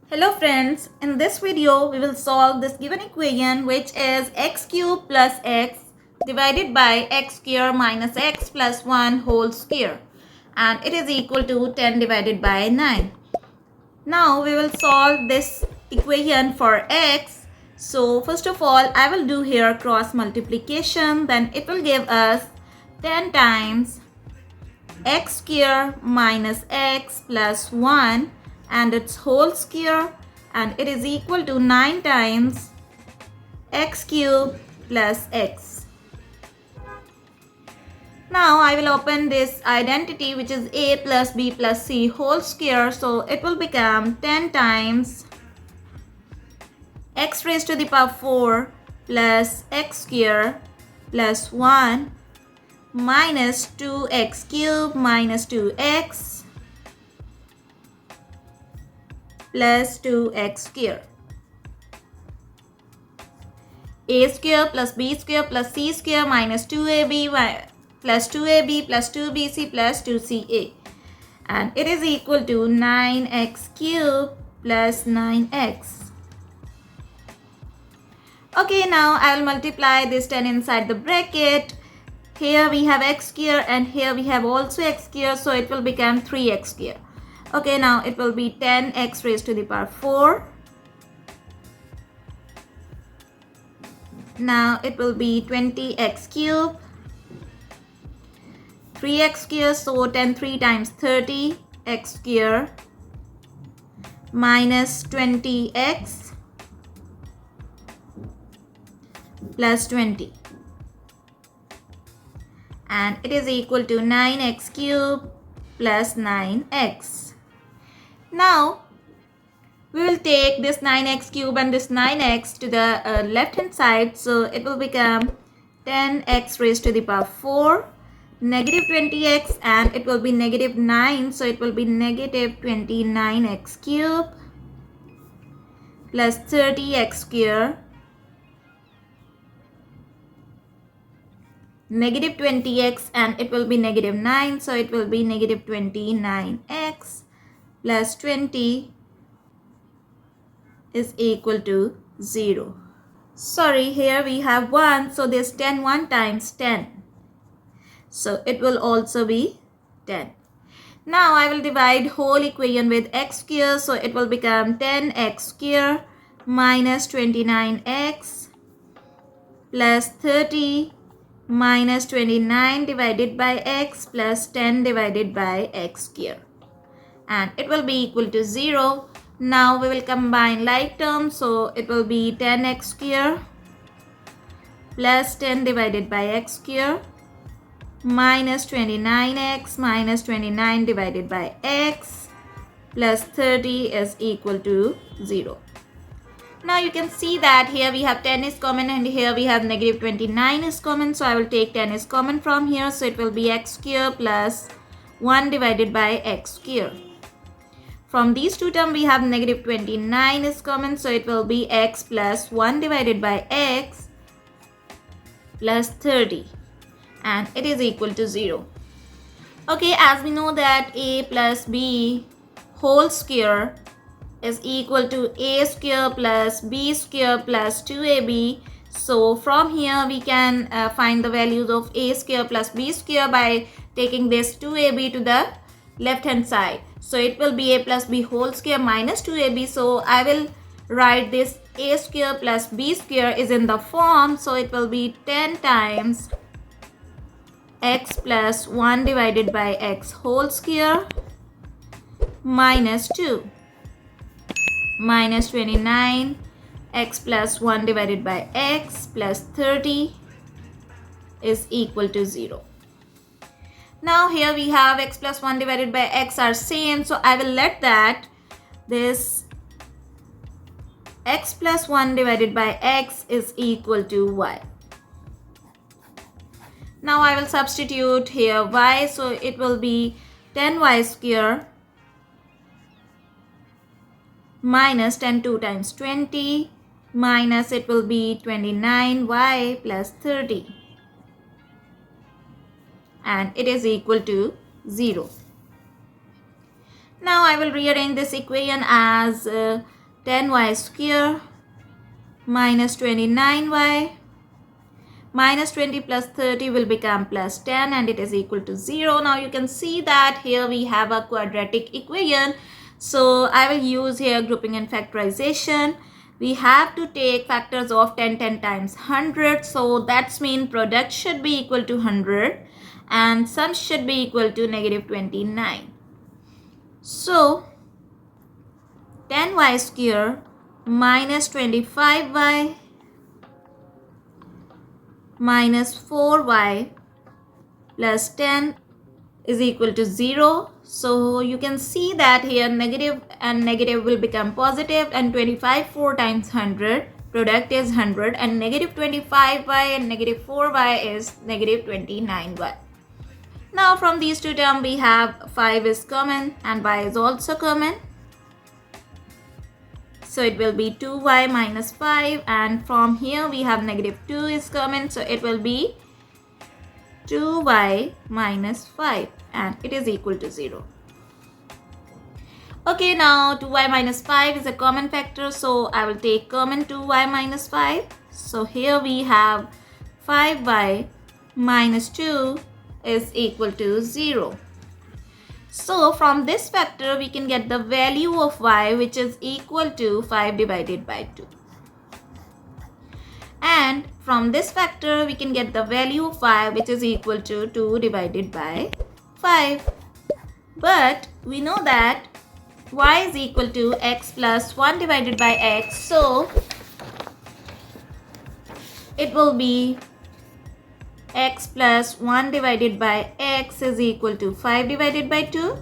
Hello friends, in this video we will solve this given equation which is x cube plus x divided by x square minus x plus 1 whole square, and it is equal to 10 divided by 9. Now we will solve this equation for x. So first of all I will do here cross multiplication, then it will give us 10 times x square minus x plus 1 and its whole square, and it is equal to 9 times x cube plus x. Now I will open this identity which is a plus b plus c whole square, so it will become 10 times x raised to the power 4 plus x square plus 1 minus 2x cube minus 2x plus 2x square. A square plus b square plus c square minus 2ab plus 2ab plus 2bc plus 2ca, and it is equal to 9x cube plus 9x. Okay, now I will multiply this 10 inside the bracket. Here we have x square and here we have also x square, so it will become 3x square. Okay, now it will be 10x raised to the power 4. Now it will be 20x cube. 3x square, so 10 3 times 30 x square minus 20x plus 20. And it is equal to 9x cube plus 9x. Now we will take this 9x cube and this 9x to the left hand side, so it will become 10x raised to the power 4 negative 20x, and it will be negative 9, so it will be negative 29x cube plus 30x square negative 20x, and it will be negative 9, so it will be negative 29x plus 20 is equal to 0. Sorry, here we have 1, so this 10 1 times 10, so it will also be 10. Now I will divide whole equation with x square, so it will become 10x square minus 29x plus 30 minus 29 divided by x plus 10 divided by x square, and it will be equal to 0. Now we will combine like terms, so it will be 10x square plus 10 divided by x square minus 29x minus 29 divided by x plus 30 is equal to 0. Now you can see that here we have 10 is common and here we have negative 29 is common. So I will take 10 is common from here. So it will be x square plus 1 divided by x square. From these two terms we have negative 29 is common. So it will be x plus 1 divided by x plus 30. And it is equal to 0. Okay, as we know that a plus b whole square is equal to a square plus b square plus 2ab. So from here we can find the values of a square plus b square by taking this 2ab to the left hand side. So it will be a plus b whole square minus 2ab. So I will write this a square plus b square is in the form. So it will be 10 times x plus 1 divided by x whole square minus 2 minus 29 x plus 1 divided by x plus 30 is equal to 0. Now here we have x plus 1 divided by x are same, so I will let that this x plus 1 divided by x is equal to y. Now I will substitute here y, so it will be 10y square minus 10 2 times 20 minus it will be 29y plus 30, and it is equal to 0. Now I will rearrange this equation as 10y square minus 29y. Minus 20 plus 30 will become plus 10 and it is equal to 0. Now you can see that here we have a quadratic equation. So I will use here grouping and factorization. We have to take factors of 10 times 100. So that's mean product should be equal to 100 and sum should be equal to negative 29. So 10y square minus 25y minus 4y plus 10 is equal to 0. So you can see that here negative and negative will become positive, and 25 4 times 100, product is 100, and negative 25y and negative 4y is negative 29y. Now from these two terms we have 5 is common and y is also common. So it will be 2y minus 5, and from here we have negative 2 is common. So it will be 2y minus 5 and it is equal to 0. Okay, now 2y minus 5 is a common factor. So I will take common 2y minus 5. So here we have 5y minus 2 is equal to 0. So from this factor we can get the value of y, which is equal to 5 divided by 2. And from this factor we can get the value of y, which is equal to 2 divided by 5. But we know that y is equal to x plus 1 divided by x. So it will be x plus 1 divided by x is equal to 5 divided by 2,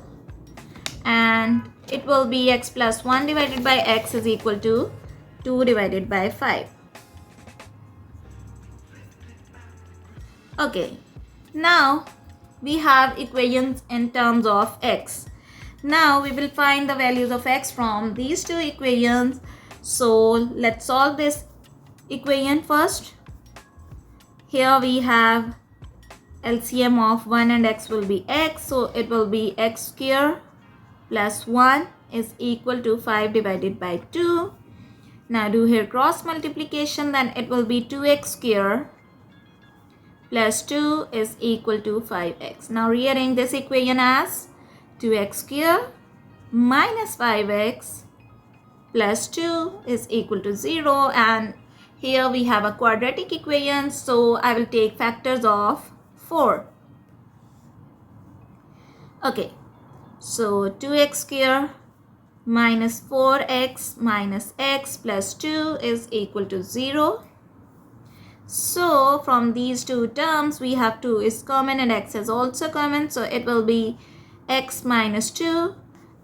and it will be x plus 1 divided by x is equal to 2 divided by 5. Okay, now we have equations in terms of x. Now we will find the values of x from these two equations. So let's solve this equation first. Here we have LCM of 1 and x will be x. So it will be x square plus 1 is equal to 5 divided by 2. Now do here cross multiplication, then it will be 2x square plus 2 is equal to 5x. Now rearrange this equation as 2x square minus 5x plus 2 is equal to 0, and here we have a quadratic equation, so I will take factors of 4. Okay, so 2x square minus 4x minus x plus 2 is equal to 0. So from these two terms we have 2 is common and x is also common, so it will be x minus 2.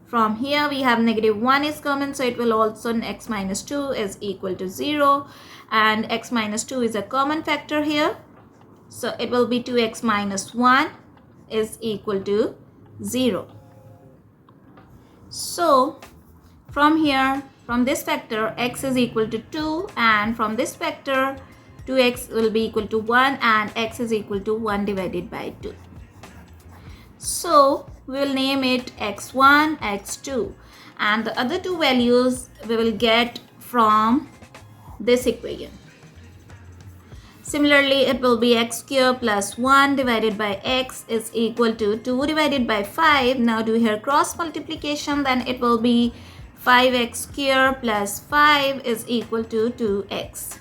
From here we have negative 1 is common, so it will also x minus 2 is equal to 0, and x minus 2 is a common factor here, so it will be 2x minus 1 is equal to 0. So from here, from this factor x is equal to 2, and from this factor 2x will be equal to 1 and x is equal to 1 divided by 2. So we will name it x1, x2, and the other two values we will get from this equation. Similarly, it will be x square plus 1 divided by x is equal to 2 divided by 5. Now do here cross multiplication, then it will be 5x square plus 5 is equal to 2x.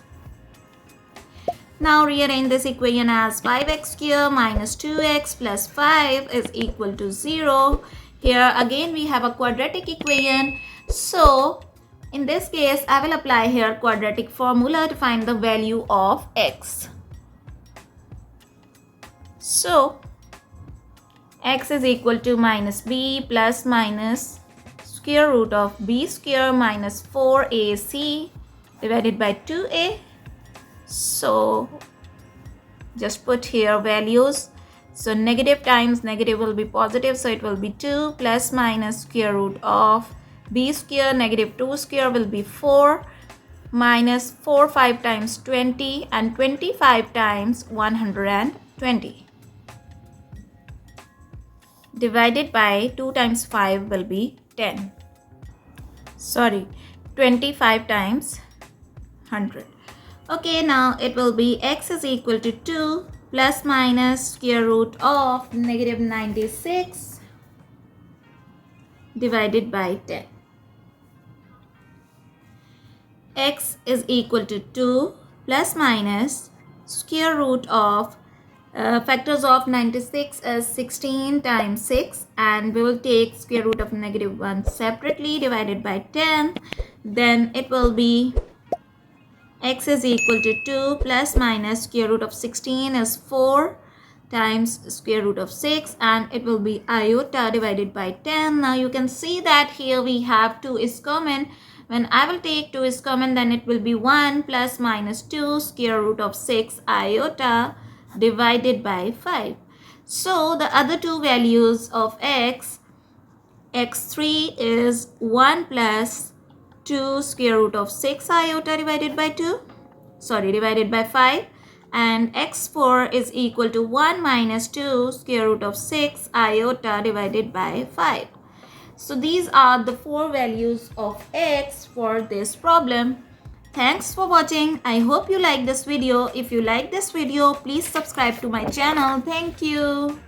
Now rearrange this equation as 5x square minus 2x plus 5 is equal to 0. Here again we have a quadratic equation. So in this case I will apply here quadratic formula to find the value of x. So x is equal to minus b plus minus square root of b square minus 4ac divided by 2a. So just put here values. So negative times negative will be positive, so it will be 2 plus minus square root of b square negative 2 square will be 4 minus 4 5 times 20 and 25 times 120 divided by 2 times 5 will be 10. Sorry, 25 times 100. Okay, now it will be x is equal to 2 plus minus square root of negative 96 divided by 10. X is equal to 2 plus minus square root of factors of 96 is 16 times 6, and we will take square root of negative 1 separately divided by 10. Then it will be x is equal to 2 plus minus square root of 16 is 4 times square root of 6, and it will be iota divided by 10. Now you can see that here we have 2 is common. When I will take 2 is common, then it will be 1 plus minus 2 square root of 6 iota divided by 5. So the other two values of x3 is 1 plus 2 square root of 6 iota divided by 5, and x4 is equal to 1 minus 2 square root of 6 iota divided by 5. So these are the 4 values of x for this problem. Thanks for watching. I hope you like this video. If you like this video, please subscribe to my channel. Thank you.